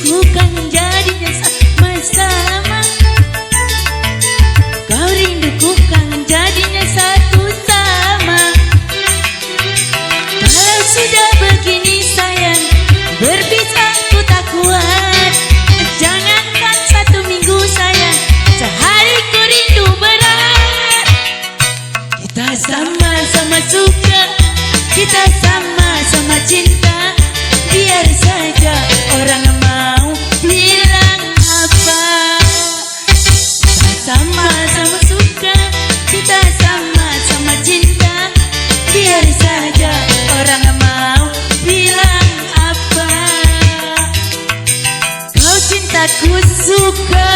rinduku kan jadinya sama-sama. Kau rinduku kan jadinya satu sama. Kalau sudah begini sayang, berpisah ku tak kuat. Jangankan 1 minggu sayang, sehari ku rindu berat. Kita sama-sama suka, kita sama-sama cinta. Biar saja orang mau bilang apa. Kita sama-sama suka, kita sama-sama cinta. Biar saja orang mau bilang apa. Kau cintaku suka.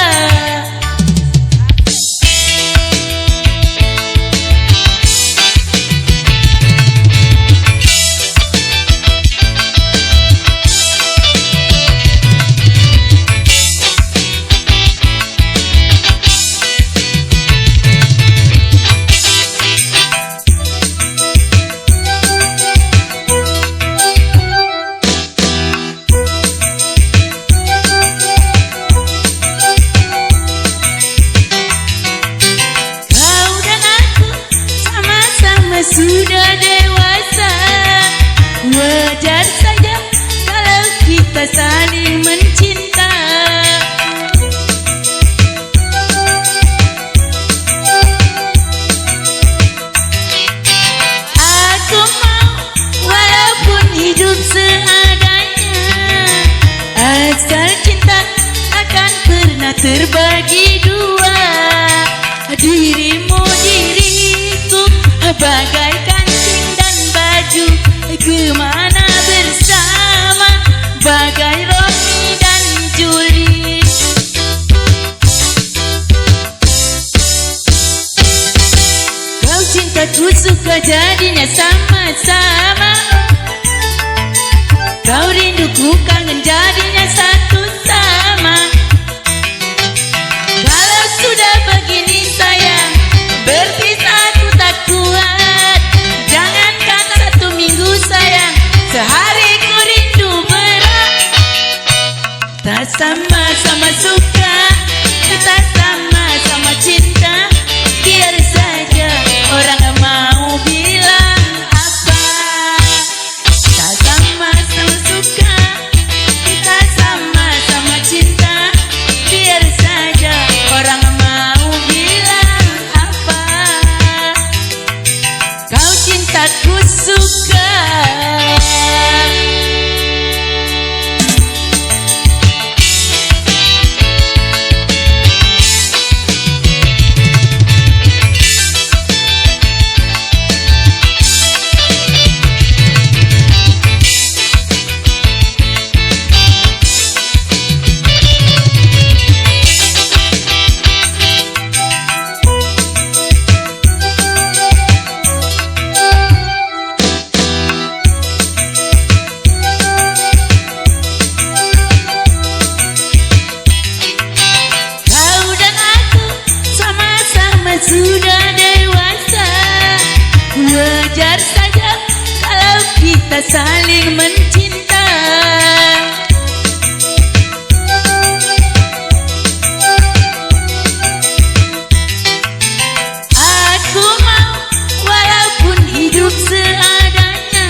Sudah dewasa, wajar saja kalau kita saling mencinta. Aku mau walaupun hidup seadanya, asal cinta takkan pernah terbagi dua. Dirimu diriku bagaikan kancing dan baju, kemana bersama bagai Romeo dan Juliet. Kau cintaku suka jadinya sama-sama. Kau rinduku kangen jadinya satu sama. Kalau sudah begini sayang, berpisah aku tak kuat. Jangankan 1 minggu sayang, sehari ku rindu berat. Kita sama-sama suka, kita sama-sama cinta. Biar saja orang mau bilang apa. Kita sama-sama suka, kita sama-sama cinta. Biar saja orang mau bilang apa. Kau cintaku suka. Sudah dewasa, wajar saja kalau kita saling mencinta. Aku mau walaupun hidup seadanya,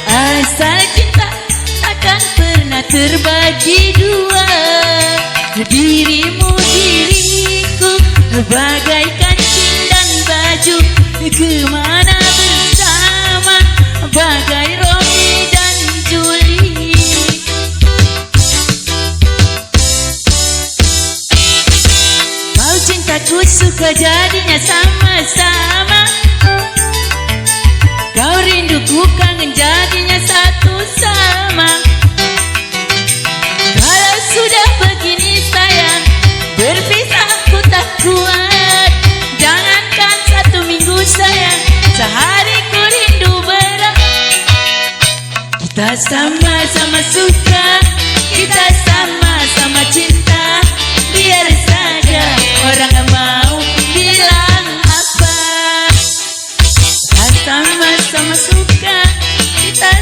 asal cinta takkan pernah terbagi dua. Dirimu diriku bagai kancing dan baju, kemana bersama bagai Romeo dan Juliet. Kau cintaku suka jadinya sama-sama. Kau rinduku kangen jadinya satu sama. Kalau sudah begini sayang, berpisah aku tak kuat. Jangankan 1 minggu sayang, sehari ku rindu berat. Kita sama-sama suka, kita sama-sama cinta. Biar saja orang mau bilang apa. Kita sama-sama suka, kita